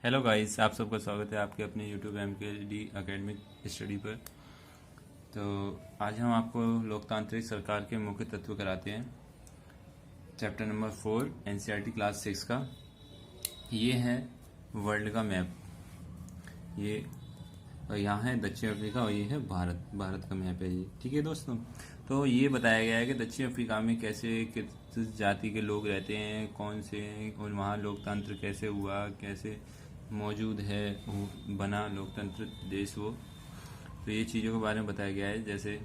Hello guys, आप सबका स्वागत है आपके अपने यूट्यूब MKD एकेडमिक स्टडी पर। तो आज हम आपको लोकतांत्रिक सरकार के मुख्य तत्व कराते हैं। चैप्टर नंबर 4 NCERT क्लास 6 का। ये है वर्ल्ड का मैप। ये और यहाँ है दक्षिण अफ्रीका और ये है भारत का मैप है ये। ठीक है दोस्तों, तो ये बताया गया है कि दक्षिण अफ्रीका में कैसे किस जाति के लोग रहते हैं, कौन से, और वहाँ लोकतंत्र कैसे हुआ, कैसे मौजूद है, बना लोकतंत्र देश वो। तो ये चीज़ों के बारे में बताया गया है। जैसे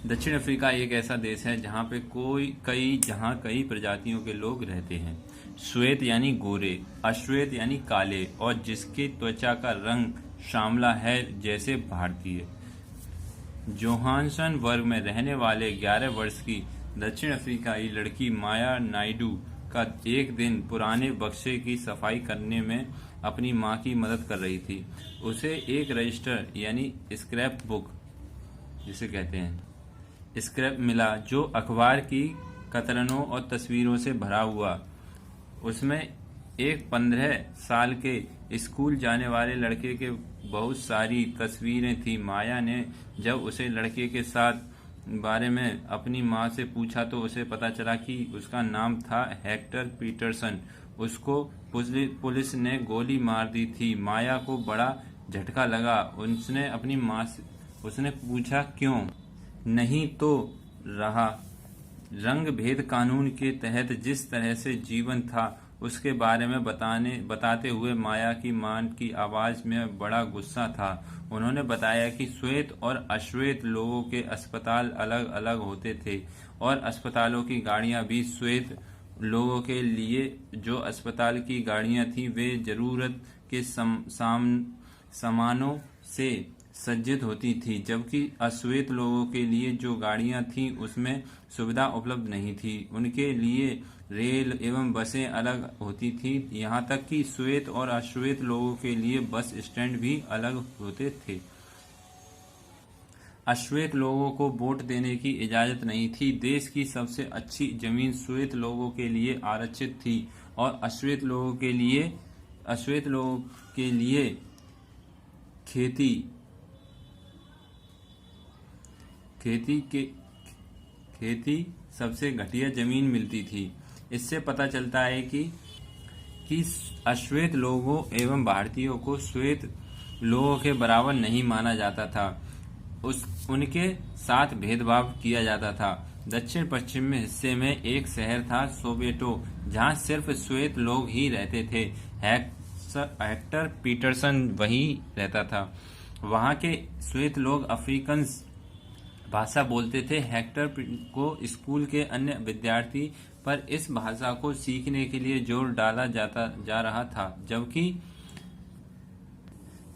दक्षिण अफ्रीका एक ऐसा देश है जहाँ पे कई प्रजातियों के लोग रहते हैं। श्वेत यानी गोरे, अश्वेत यानी काले, और जिसकी त्वचा का रंग श्यामला है जैसे भारतीय। जोहानसन वर्ग में रहने वाले 11 वर्ष की दक्षिण अफ्रीकाई लड़की माया नायडू का एक दिन पुराने बक्से की सफाई करने में अपनी मां की मदद कर रही थी। उसे एक रजिस्टर यानी स्क्रैप बुक जिसे कहते हैं स्क्रैप मिला, जो अखबार की कतरनों और तस्वीरों से भरा हुआ। उसमें एक 15 साल के स्कूल जाने वाले लड़के के बहुत सारी तस्वीरें थी। माया ने जब उसे लड़के के साथ बारे में अपनी माँ से पूछा तो उसे पता चला कि उसका नाम था हेक्टर पीटरसन। उसको पुलिस ने गोली मार दी थी। माया को बड़ा झटका लगा। उसने अपनी माँ से उसने पूछा क्यों नहीं तो रहा। रंग भेद कानून के तहत जिस तरह से जीवन था उसके बारे में बताते हुए माया की मां की आवाज में बड़ा गुस्सा था। उन्होंने बताया कि श्वेत और अश्वेत लोगों के अस्पताल अलग अलग होते थे और अस्पतालों की गाड़ियां भी श्वेत लोगों के लिए जो अस्पताल की गाड़ियां थी वे जरूरत के सामानों से सज्जित होती थी, जबकि अश्वेत लोगों के लिए जो गाड़ियां थीं उसमें सुविधा उपलब्ध नहीं थी। उनके लिए रेल एवं बसें अलग होती थी। यहाँ तक कि श्वेत और अश्वेत लोगों के लिए बस स्टैंड भी अलग होते थे। अश्वेत लोगों को वोट देने की इजाजत नहीं थी। देश की सबसे अच्छी जमीन श्वेत लोगों के लिए आरक्षित थी और अश्वेत लोगों के लिए खेती सबसे घटिया जमीन मिलती थी। इससे पता चलता है कि अश्वेत लोगों एवं भारतीयों को श्वेत लोगों के बराबर नहीं माना जाता था। उनके साथ भेदभाव किया जाता था। दक्षिण पश्चिम हिस्से में एक शहर था सोवेटो, जहां सिर्फ श्वेत लोग ही रहते थे। हेक्टर पीटरसन वहीं रहता था। वहां के श्वेत लोग अफ्रीकन्स भाषा बोलते थे। हेक्टर को स्कूल के अन्य विद्यार्थी पर इस भाषा को सीखने के लिए जोर डाला जा रहा था,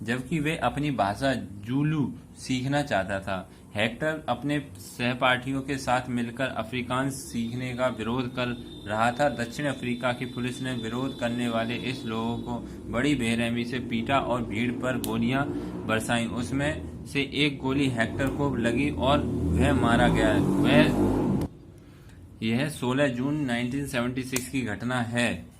जबकि वे अपनी भाषा जूलू सीखना चाहता था। हेक्टर अपने सहपाठियों के साथ मिलकर अफ्रीकांस सीखने का विरोध कर रहा था। दक्षिण अफ्रीका की पुलिस ने विरोध करने वाले इस लोगों को बड़ी बेरहमी से पीटा और भीड़ पर गोलियां बरसाईं। उसमें से एक गोली हेक्टर को लगी और वह मारा गया। यह 16 जून 1976 की घटना है।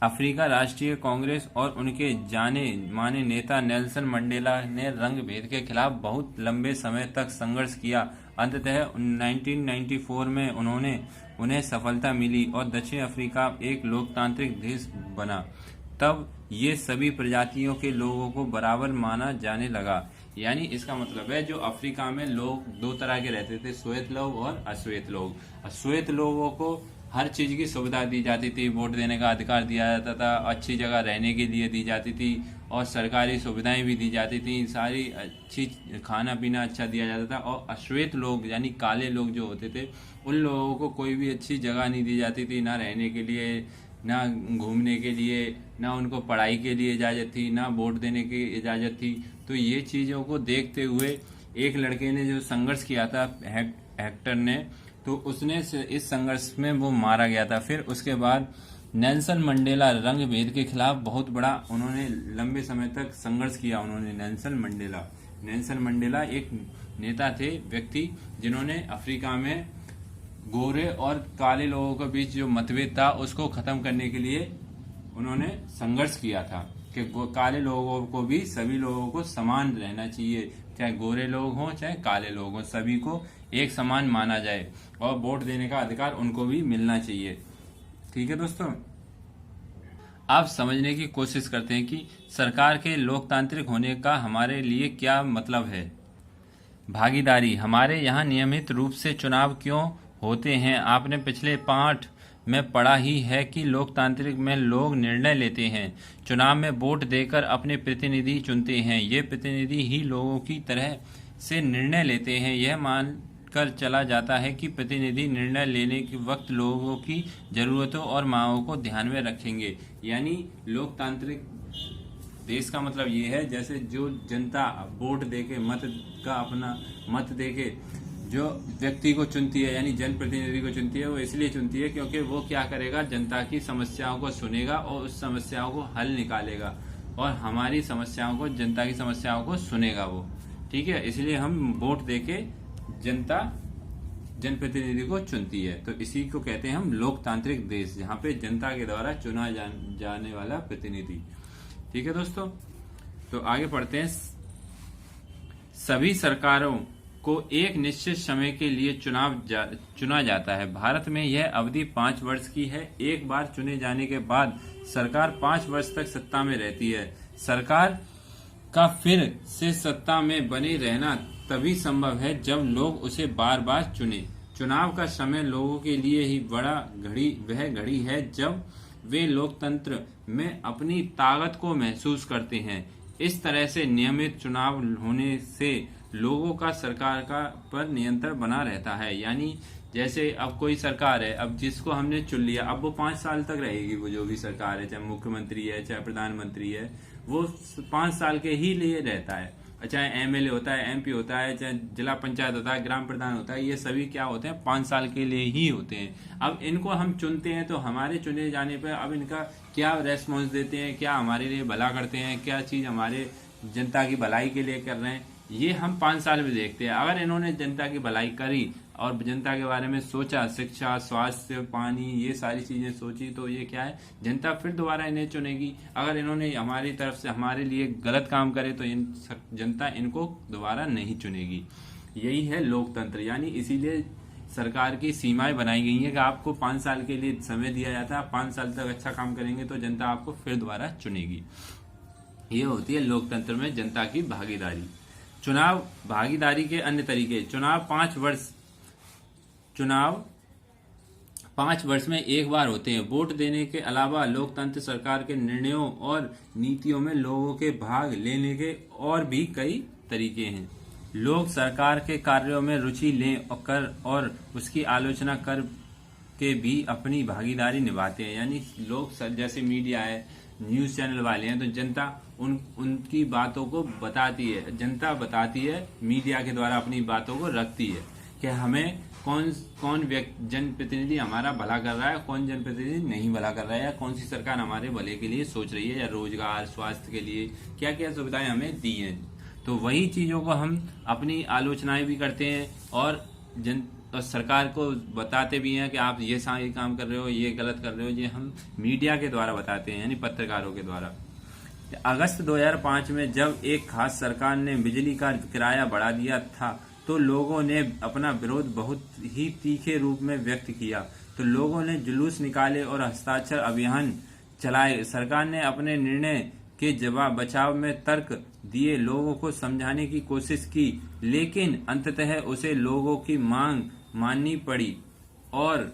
अफ्रीका राष्ट्रीय कांग्रेस और उनके जाने माने नेता नेल्सन मंडेला ने रंग भेद के खिलाफ बहुत लंबे समय तक संघर्ष किया। अंततः 1994 में उन्हें सफलता मिली और दक्षिण अफ्रीका एक लोकतांत्रिक देश बना। तब ये सभी प्रजातियों के लोगों को बराबर माना जाने लगा। यानी इसका मतलब है जो अफ्रीका में लोग दो तरह के रहते थे, श्वेत लोग और अश्वेत लोग। अश्वेत लोगों को हर चीज की सुविधा दी जाती थी, वोट देने का अधिकार दिया जाता था, अच्छी जगह रहने के लिए दी जाती थी और सरकारी सुविधाएं भी दी जाती थी, सारी अच्छी खाना पीना अच्छा दिया जाता था। और अश्वेत लोग यानी काले लोग जो होते थे उन लोगों को कोई भी अच्छी जगह नहीं दी जाती थी, ना रहने के लिए, ना घूमने के लिए, ना उनको पढ़ाई के लिए इजाज़त थी, ना वोट देने की इजाज़त थी। तो ये चीज़ों को देखते हुए एक लड़के ने जो संघर्ष किया था हेक्टर ने, तो उसने इस संघर्ष में वो मारा गया था। फिर उसके बाद नेल्सन मंडेला रंग भेद के खिलाफ बहुत बड़ा उन्होंने लंबे समय तक संघर्ष किया। नेल्सन मंडेला एक नेता थे, व्यक्ति जिन्होंने अफ्रीका में गोरे और काले लोगों के बीच जो मतभेद था उसको खत्म करने के लिए उन्होंने संघर्ष किया था कि काले लोगों को भी, सभी लोगों को समान रहना चाहिए, चाहे गोरे लोग हों चाहे काले लोग हों, सभी को एक समान माना जाए और वोट देने का अधिकार उनको भी मिलना चाहिए। ठीक है दोस्तों, आप समझने की कोशिश करते हैं कि सरकार के लोकतांत्रिक होने का हमारे लिए क्या मतलब है। भागीदारी, हमारे यहाँ नियमित रूप से चुनाव क्यों होते हैं? आपने पिछले पाठ में पढ़ा ही है कि लोकतांत्रिक में लोग निर्णय लेते हैं, चुनाव में वोट देकर अपने प्रतिनिधि चुनते हैं। ये प्रतिनिधि ही लोगों की तरह से निर्णय लेते हैं। यह मानकर चला जाता है कि प्रतिनिधि निर्णय लेने के वक्त लोगों की जरूरतों और मांगों को ध्यान में रखेंगे। यानी लोकतांत्रिक देश का मतलब ये है, जैसे जो जनता वोट देके अपना मत देके जो व्यक्ति को चुनती है, यानी जनप्रतिनिधि को चुनती है, वो इसलिए चुनती है क्योंकि वो क्या करेगा, जनता की समस्याओं को सुनेगा और उस समस्याओं को हल निकालेगा और हमारी समस्याओं को, जनता की समस्याओं को सुनेगा वो। ठीक है, इसलिए हम वोट देके जनता जनप्रतिनिधि को चुनती है। तो इसी को कहते हैं हम लोकतांत्रिक देश, जहाँ पे जनता के द्वारा चुना जाने वाला प्रतिनिधि। ठीक है दोस्तों, तो आगे पढ़ते हैं। सभी सरकारों को एक निश्चित समय के लिए चुना जाता है। भारत में यह अवधि 5 वर्ष की है। एक बार चुने जाने के बाद सरकार 5 वर्ष तक सत्ता में रहती है। सरकार का फिर से सत्ता में बने रहना तभी संभव है जब लोग उसे बार बार चुने। चुनाव का समय लोगों के लिए ही वह घड़ी है जब वे लोकतंत्र में अपनी ताकत को महसूस करते हैं। इस तरह से नियमित चुनाव होने से लोगों का सरकार पर नियंत्रण बना रहता है। यानी जैसे अब कोई सरकार है, अब जिसको हमने चुन लिया, अब वो 5 साल तक रहेगी। वो जो भी सरकार है, चाहे मुख्यमंत्री है चाहे प्रधानमंत्री है, वो 5 साल के ही लिए रहता है। चाहे एमएलए होता है, एमपी होता है, चाहे जिला पंचायत होता है, ग्राम प्रधान होता है, ये सभी क्या होते हैं, 5 साल के लिए ही होते हैं। अब इनको हम चुनते हैं तो हमारे चुने जाने पर अब इनका क्या रेस्पॉन्स देते हैं, क्या हमारे लिए भला करते हैं, क्या चीज हमारे जनता की भलाई के लिए कर रहे हैं, ये हम 5 साल में देखते हैं। अगर इन्होंने जनता की भलाई करी और जनता के बारे में सोचा, शिक्षा, स्वास्थ्य, पानी, ये सारी चीजें सोची, तो ये क्या है, जनता फिर दोबारा इन्हें चुनेगी। अगर इन्होंने हमारी तरफ से हमारे लिए गलत काम करे तो जनता इनको दोबारा नहीं चुनेगी। यही है लोकतंत्र। यानी इसीलिए सरकार की सीमाएं बनाई गई हैं कि आपको 5 साल के लिए समय दिया जाता है। 5 साल तक अच्छा काम करेंगे तो जनता आपको फिर दोबारा चुनेगी। ये होती है लोकतंत्र में जनता की भागीदारी। चुनाव भागीदारी के अन्य तरीके। चुनाव 5 वर्ष में एक बार होते हैं। वोट देने के अलावा लोकतंत्र सरकार के निर्णयों और नीतियों में लोगों के भाग लेने के और भी कई तरीके हैं। लोग सरकार के कार्यों में रुचि लें और उसकी आलोचना कर के भी अपनी भागीदारी निभाते हैं। यानी लोग, जैसे मीडिया है, न्यूज चैनल वाले हैं, तो जनता उनकी बातों को बताती है, जनता बताती है, मीडिया के द्वारा अपनी बातों को रखती है कि हमें कौन जनप्रतिनिधि हमारा भला कर रहा है, कौन जनप्रतिनिधि नहीं भला कर रहा है, या कौन सी सरकार हमारे भले के लिए सोच रही है, या रोजगार, स्वास्थ्य के लिए क्या क्या सुविधाएं हमें दी हैं। तो वही चीजों को हम अपनी आलोचनाएं भी करते हैं और सरकार को बताते भी हैं कि आप ये सही काम कर रहे हो, ये गलत कर रहे हो। ये हम मीडिया के द्वारा बताते हैं, यानी पत्रकारों के द्वारा। अगस्त 2005 में जब एक खास सरकार ने बिजली का किराया बढ़ा दिया था तो लोगों ने अपना विरोध बहुत ही तीखे रूप में व्यक्त किया। तो लोगों ने जुलूस निकाले और हस्ताक्षर अभियान चलाए। सरकार ने अपने निर्णय के बचाव में तर्क दिए, लोगों को समझाने की कोशिश की, लेकिन अंततः उसे लोगों की मांग माननी पड़ी और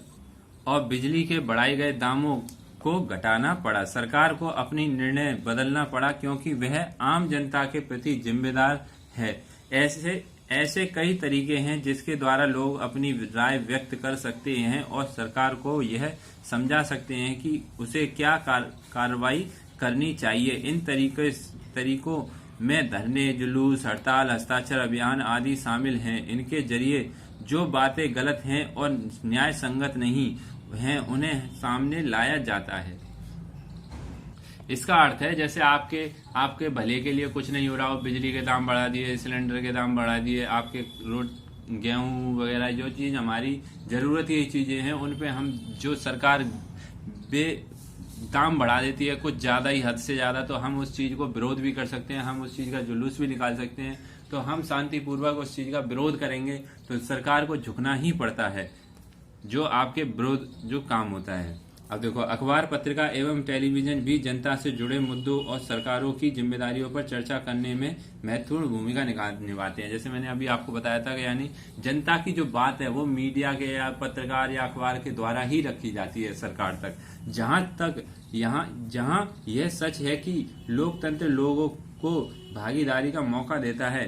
बिजली के बढ़ाए गए दामों को घटाना पड़ा। सरकार को अपनी निर्णय बदलना पड़ा क्योंकि वह आम जनता के प्रति जिम्मेदार है। ऐसे कई तरीके हैं जिसके द्वारा लोग अपनी राय व्यक्त कर सकते हैं और सरकार को यह समझा सकते हैं कि उसे क्या कार्रवाई करनी चाहिए। इन तरीकों में धरने, जुलूस, हड़ताल, हस्ताक्षर अभियान आदि शामिल हैं। इनके जरिए जो बातें गलत हैं और न्याय संगत नहीं हैं उन्हें सामने लाया जाता है। इसका अर्थ है जैसे आपके भले के लिए कुछ नहीं हो रहा हो, बिजली के दाम बढ़ा दिए, सिलेंडर के दाम बढ़ा दिए, आपके रोड, गेहूं वगैरह जो चीज हमारी जरूरत की चीजें हैं उन पे हम जो सरकार दाम बढ़ा देती है कुछ ज़्यादा ही, हद से ज़्यादा, तो हम उस चीज़ को विरोध भी कर सकते हैं, हम उस चीज़ का जुलूस भी निकाल सकते हैं। तो हम शांतिपूर्वक उस चीज़ का विरोध करेंगे तो सरकार को झुकना ही पड़ता है, जो आपके विरोध जो काम होता है। अब देखो, अखबार, पत्रिका एवं टेलीविजन भी जनता से जुड़े मुद्दों और सरकारों की जिम्मेदारियों पर चर्चा करने में महत्वपूर्ण भूमिका निभाते हैं। जैसे मैंने अभी आपको बताया था कि यानी जनता की जो बात है वो मीडिया के या पत्रकार या अखबार के द्वारा ही रखी जाती है सरकार तक। जहां यह सच है कि लोकतंत्र लोगों को भागीदारी का मौका देता है,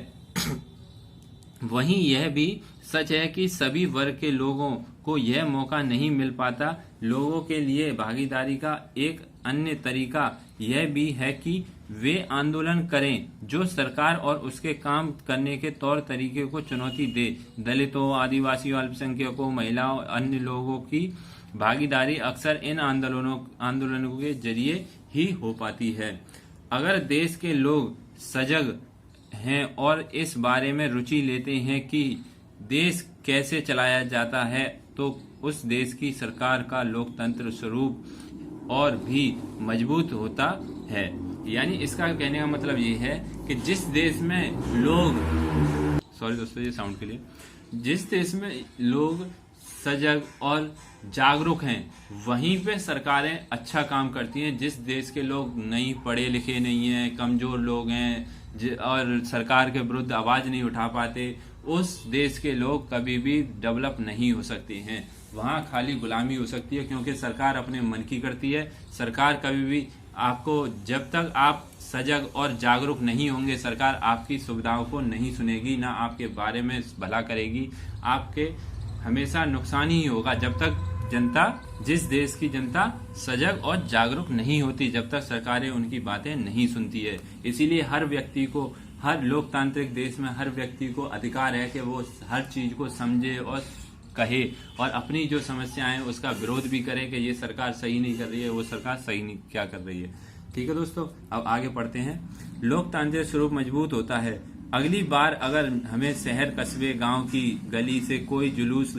वहीं यह भी सच है कि सभी वर्ग के लोगों को यह मौका नहीं मिल पाता। लोगों के लिए भागीदारी का एक अन्य तरीका यह भी है कि वे आंदोलन करें जो सरकार और उसके काम करने के तौर तरीके को चुनौती दे। दलितों, आदिवासियों, अल्पसंख्यकों, महिलाओं, अन्य लोगों की भागीदारी अक्सर इन आंदोलनों के जरिए ही हो पाती है। अगर देश के लोग सजग हैं और इस बारे में रुचि लेते हैं कि देश कैसे चलाया जाता है, तो उस देश की सरकार का लोकतंत्र स्वरूप और भी मजबूत होता है। यानी इसका कहने का मतलब ये है कि जिस देश में लोग, सॉरी दोस्तों ये साउंड के लिए, जिस देश में लोग सजग और जागरूक हैं वहीं पे सरकारें अच्छा काम करती हैं। जिस देश के लोग नहीं पढ़े लिखे नहीं हैं, कमजोर लोग हैं और सरकार के विरुद्ध आवाज नहीं उठा पाते, उस देश के लोग कभी भी डेवलप नहीं हो सकते हैं। वहाँ खाली गुलामी हो सकती है, क्योंकि सरकार अपने मन की करती है। सरकार कभी भी आपको, जब तक आप सजग और जागरूक नहीं होंगे, सरकार आपकी सुविधाओं को नहीं सुनेगी, ना आपके बारे में भला करेगी, आपके हमेशा नुकसान ही होगा। जब तक जनता, जिस देश की जनता सजग और जागरूक नहीं होती, जब तक सरकारें उनकी बातें नहीं सुनती है। इसीलिए हर व्यक्ति को, हर लोकतांत्रिक देश में हर व्यक्ति को अधिकार है कि वो हर चीज को समझे और कहे और अपनी जो समस्याएं हैं उसका विरोध भी करे कि ये सरकार सही नहीं कर रही है, वो सरकार सही नहीं क्या कर रही है। ठीक है दोस्तों, अब आगे पढ़ते हैं। लोकतांत्रिक स्वरूप मजबूत होता है। अगली बार अगर हमें शहर, कस्बे, गांव की गली से कोई जुलूस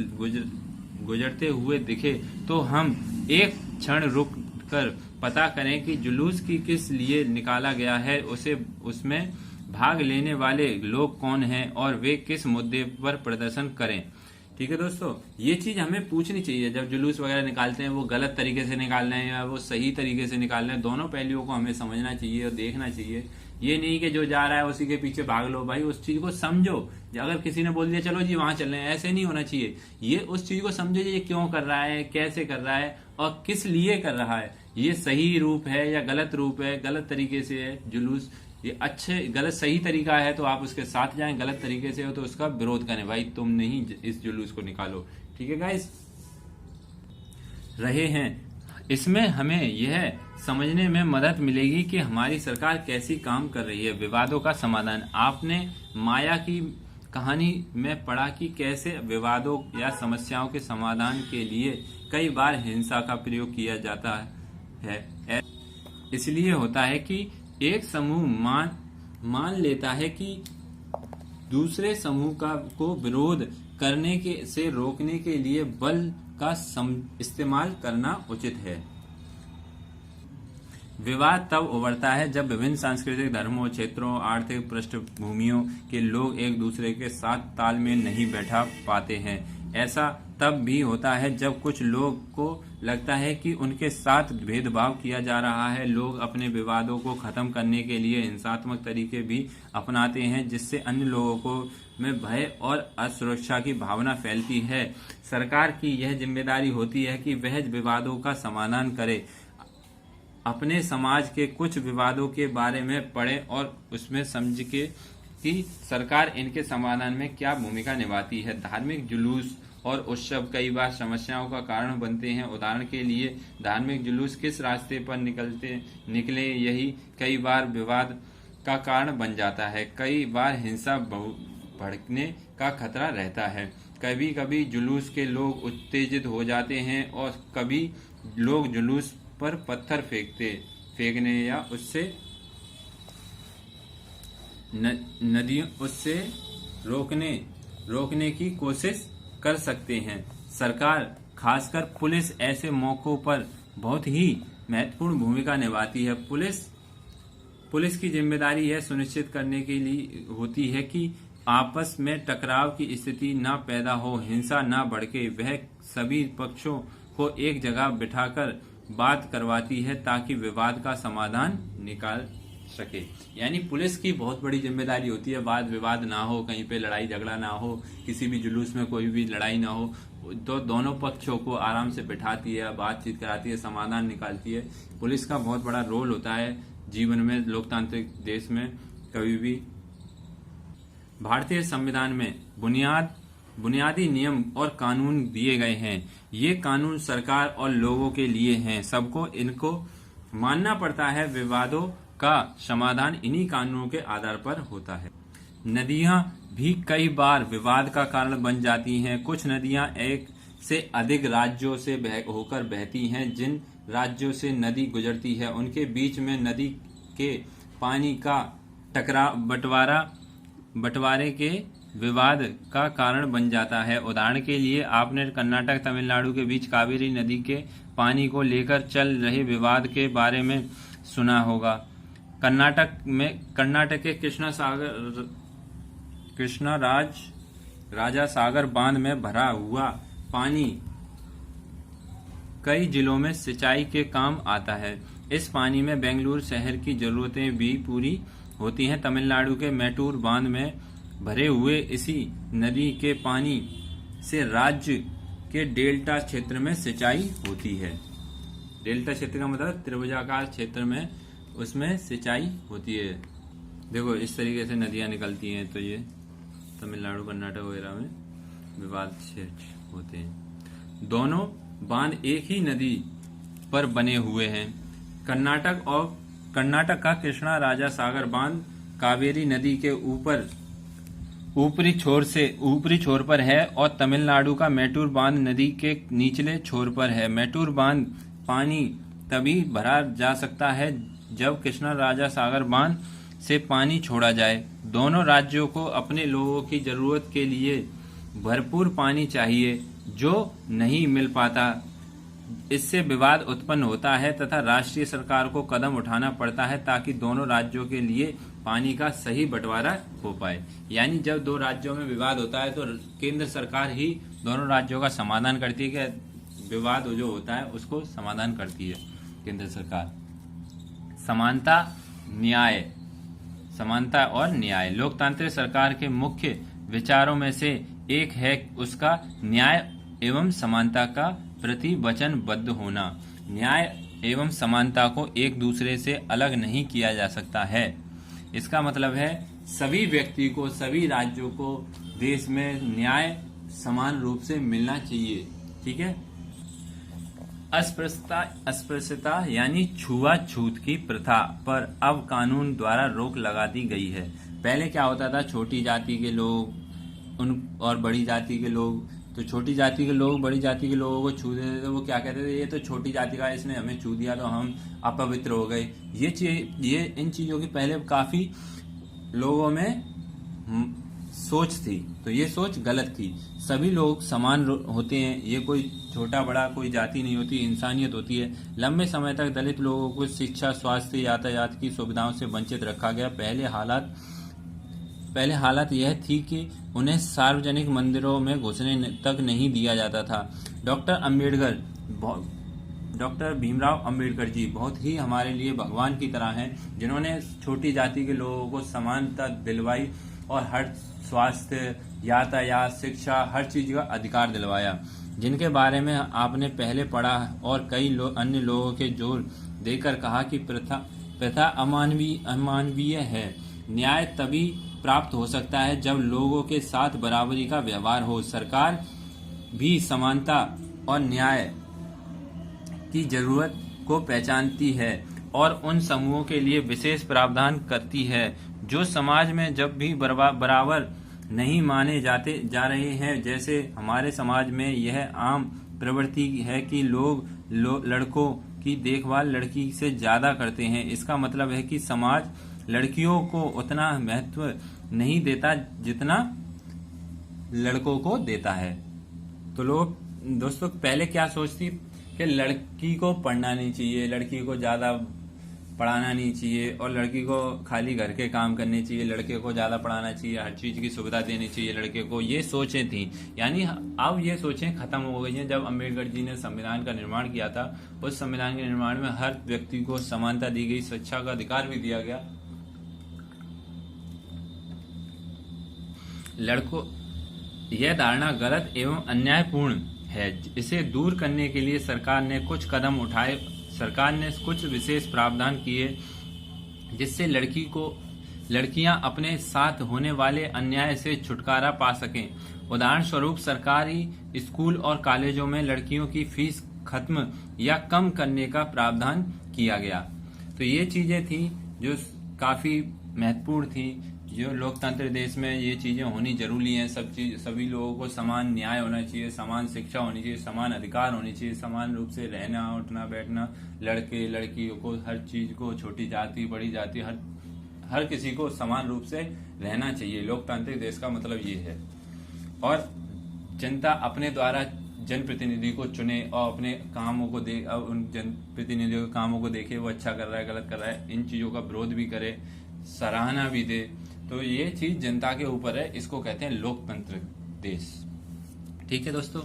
गुजरते हुए दिखे तो हम एक क्षण रुक कर पता करें कि जुलूस की किस लिए निकाला गया है, उसमें भाग लेने वाले लोग कौन हैं और वे किस मुद्दे पर प्रदर्शन करें। ठीक है दोस्तों, ये चीज हमें पूछनी चाहिए। जब जुलूस वगैरह निकालते हैं वो गलत तरीके से निकाल रहे हैं या वो सही तरीके से निकाल रहे हैं, दोनों पहलुओं को हमें समझना चाहिए और देखना चाहिए। ये नहीं कि जो जा रहा है उसी के पीछे भाग लो। भाई उस चीज को समझो। अगर किसी ने बोल दिया चलो जी वहां चल रहे हैं, ऐसे नहीं होना चाहिए। ये उस चीज को समझो, ये क्यों कर रहा है, कैसे कर रहा है और किस लिए कर रहा है, ये सही रूप है या गलत रूप है, गलत तरीके से है जुलूस, ये अच्छे गलत सही तरीका है तो आप उसके साथ जाएं, गलत तरीके से हो तो उसका विरोध करें। भाई तुम नहीं इस जुलूस को निकालो। ठीक है गाइस, रहे हैं इसमें हमें यह समझने में मदद मिलेगी कि हमारी सरकार कैसी काम कर रही है। विवादों का समाधान। आपने माया की कहानी में पढ़ा कि कैसे विवादों या समस्याओं के समाधान के लिए कई बार हिंसा का प्रयोग किया जाता है। इसलिए होता है कि एक समूह मान लेता है कि दूसरे समूह को विरोध करने से रोकने के लिए बल का इस्तेमाल करना उचित है। विवाद तब उभरता है जब विभिन्न सांस्कृतिक धर्मों, क्षेत्रों, आर्थिक पृष्ठभूमियों के लोग एक दूसरे के साथ तालमेल नहीं बैठा पाते हैं। ऐसा तब भी होता है जब कुछ लोग को लगता है कि उनके साथ भेदभाव किया जा रहा है। लोग अपने विवादों को खत्म करने के लिए हिंसात्मक तरीके भी अपनाते हैं, जिससे अन्य लोगों को में भय और असुरक्षा की भावना फैलती है। सरकार की यह जिम्मेदारी होती है कि वह विवादों का समाधान करे। अपने समाज के कुछ विवादों के बारे में पढ़े और उसमें समझ के कि सरकार इनके समाधान में क्या भूमिका निभाती है। धार्मिक जुलूस और उत्सव कई बार समस्याओं का कारण बनते हैं। उदाहरण के लिए धार्मिक जुलूस किस रास्ते पर निकले यही कई बार विवाद का कारण बन जाता है। कई बार हिंसा भड़कने का खतरा रहता है। कभी कभी जुलूस के लोग उत्तेजित हो जाते हैं और कभी लोग जुलूस पर पत्थर फेंकने या उससे रोकने की कोशिश कर सकते हैं। सरकार, खासकर पुलिस, ऐसे मौकों पर बहुत ही महत्वपूर्ण भूमिका निभाती है। पुलिस की जिम्मेदारी यह सुनिश्चित करने के लिए होती है कि आपस में टकराव की स्थिति न पैदा हो, हिंसा न भड़के। वह सभी पक्षों को एक जगह बिठाकर बात करवाती है ताकि विवाद का समाधान निकाल सके। यानी पुलिस की बहुत बड़ी जिम्मेदारी होती है, वाद विवाद ना हो, कहीं पे लड़ाई झगड़ा ना हो, किसी भी जुलूस में कोई भी लड़ाई ना हो, तो दोनों पक्षों को आराम से बिठाती है, बातचीत कराती है, समाधान निकालती है। पुलिस का बहुत बड़ा रोल होता है जीवन में, लोकतांत्रिक देश में कभी भी। भारतीय संविधान में बुनियादी नियम और कानून दिए गए हैं। ये कानून सरकार और लोगों के लिए हैं, सबको इनको मानना पड़ता है। विवादों का समाधान इन्हीं कानूनों के आधार पर होता है। नदियां भी कई बार विवाद का कारण बन जाती हैं। कुछ नदियां एक से अधिक राज्यों से होकर बहती हैं। जिन राज्यों से नदी गुजरती है उनके बीच में नदी के पानी का बंटवारे के विवाद का कारण बन जाता है। उदाहरण के लिए आपने कर्नाटक तमिलनाडु के बीच कावेरी नदी के पानी को लेकर चल रहे विवाद के बारे में सुना होगा। कर्नाटक के राजा सागर बांध में भरा हुआ पानी कई जिलों में सिंचाई के काम आता है। इस पानी में बेंगलुरु शहर की जरूरतें भी पूरी होती हैं। तमिलनाडु के मैटूर बांध में भरे हुए इसी नदी के पानी से राज्य के डेल्टा क्षेत्र में सिंचाई होती है। डेल्टा क्षेत्र का मतलब त्रिभुजाकार क्षेत्र में, उसमें सिंचाई होती है। देखो इस तरीके से नदियां निकलती हैं, तो ये तमिलनाडु कर्नाटक वगैरह में विवाद क्षेत्र होते हैं। दोनों बांध एक ही नदी पर बने हुए हैं। कर्नाटक का कृष्णा राजा सागर बांध कावेरी नदी के ऊपरी छोर पर है और तमिलनाडु का मैटूर बांध नदी के निचले छोर पर है। मैटूर बांध पानी तभी भरा जा सकता है जब कृष्णा राजा सागर बांध से पानी छोड़ा जाए। दोनों राज्यों को अपने लोगों की जरूरत के लिए भरपूर पानी चाहिए, जो नहीं मिल पाता। इससे विवाद उत्पन्न होता है तथा राष्ट्रीय सरकार को कदम उठाना पड़ता है ताकि दोनों राज्यों के लिए पानी का सही बंटवारा हो पाए। यानी जब दो राज्यों में विवाद होता है तो केंद्र सरकार ही दोनों राज्यों का समाधान करती है, कि विवाद जो होता है उसको समाधान करती है केंद्र सरकार। समानता और न्याय लोकतांत्रिक सरकार के मुख्य विचारों में से एक है उसका न्याय एवं समानता का प्रति वचनबद्ध होना। न्याय एवं समानता को एक दूसरे से अलग नहीं किया जा सकता है। इसका मतलब है सभी व्यक्ति को, सभी राज्यों को देश में न्याय समान रूप से मिलना चाहिए। ठीक है। अस्पृश्यता यानी छुआछूत की प्रथा पर अब कानून द्वारा रोक लगा दी गई है। पहले क्या होता था, छोटी जाति के लोग और बड़ी जाति के लोग, तो छोटी जाति के लोग बड़ी जाति के लोगों को छू देते थे। वो क्या कहते थे, ये तो छोटी जाति का, इसने हमें छू दिया तो हम अपवित्र हो गए। ये इन चीजों की पहले काफी लोगों में सोच थी, तो ये सोच गलत थी। सभी लोग समान होते हैं, ये कोई छोटा बड़ा कोई जाति नहीं होती, इंसानियत होती है। लंबे समय तक दलित लोगों को शिक्षा, स्वास्थ्य, यातायात की सुविधाओं से वंचित रखा गया। पहले हालत यह थी कि उन्हें सार्वजनिक मंदिरों में घुसने तक नहीं दिया जाता था। डॉक्टर भीमराव अंबेडकर जी बहुत ही हमारे लिए भगवान की तरह हैं, जिन्होंने छोटी जाति के लोगों को समानता दिलवाई और हर स्वास्थ्य, यातायात, शिक्षा, हर चीज का अधिकार दिलवाया, जिनके बारे में आपने पहले पढ़ा। और कई अन्य लोगों के जोर देकर कहा कि प्रथा अमानवीय है। न्याय तभी प्राप्त हो सकता है जब लोगों के साथ बराबरी का व्यवहार हो। सरकार भी समानता और न्याय की जरूरत को पहचानती है और उन समूहों के लिए विशेष प्रावधान करती है जो समाज में जब भी बराबर नहीं माने जा रहे हैं। जैसे हमारे समाज में यह आम प्रवृत्ति है कि लोग लड़कों की देखभाल लड़की से ज्यादा करते हैं। इसका मतलब है कि समाज लड़कियों को उतना महत्व नहीं देता जितना लड़कों को देता है। तो लोग दोस्तों पहले क्या सोच थी, कि लड़की को पढ़ना नहीं चाहिए, लड़की को ज्यादा पढ़ाना नहीं चाहिए और लड़की को खाली घर के काम करने चाहिए, लड़के को ज्यादा पढ़ाना चाहिए, हर चीज की सुविधा देनी चाहिए लड़के को, ये सोचें थी। यानी अब ये सोचें खत्म हो गई हैं। जब अम्बेडकर जी ने संविधान का निर्माण किया था, उस संविधान के निर्माण में हर व्यक्ति को समानता दी गई, शिक्षा का अधिकार भी दिया गया। लड़कों, यह धारणा गलत एवं अन्यायपूर्ण है। इसे दूर करने के लिए सरकार ने कुछ कदम उठाए। सरकार ने कुछ विशेष प्रावधान किए जिससे लड़कियां अपने साथ होने वाले अन्याय से छुटकारा पा सकें। उदाहरण स्वरूप सरकारी स्कूल और कॉलेजों में लड़कियों की फीस खत्म या कम करने का प्रावधान किया गया। तो ये चीजें थी जो काफी महत्वपूर्ण थी। जो लोकतंत्र देश में ये चीजें होनी जरूरी हैं। सभी लोगों को समान न्याय होना चाहिए, समान शिक्षा होनी चाहिए, समान अधिकार होनी चाहिए, समान रूप से रहना, उठना, बैठना, लड़के लड़कियों को हर चीज को, छोटी जाति बड़ी जाति, हर किसी को समान रूप से रहना चाहिए। लोकतांत्रिक देश का मतलब ये है। और जनता अपने द्वारा जनप्रतिनिधि को चुने और अपने कामों को उन जनप्रतिनिधियों के कामों को देखे, वो अच्छा कर रहा है, गलत कर रहा है, इन चीजों का विरोध भी करे, सराहना भी दे। तो ये चीज जनता के ऊपर है। इसको कहते हैं लोकतंत्र देश। ठीक है दोस्तों,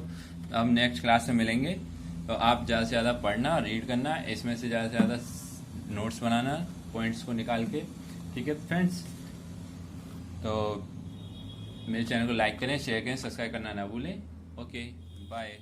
अब नेक्स्ट क्लास में मिलेंगे। तो आप ज्यादा से ज्यादा पढ़ना, रीड करना, इसमें से ज्यादा से ज्यादा नोट्स बनाना, पॉइंट्स को निकाल के। ठीक है फ्रेंड्स, तो मेरे चैनल को लाइक करें, शेयर करें, सब्सक्राइब करना ना भूलें। Okay, bye.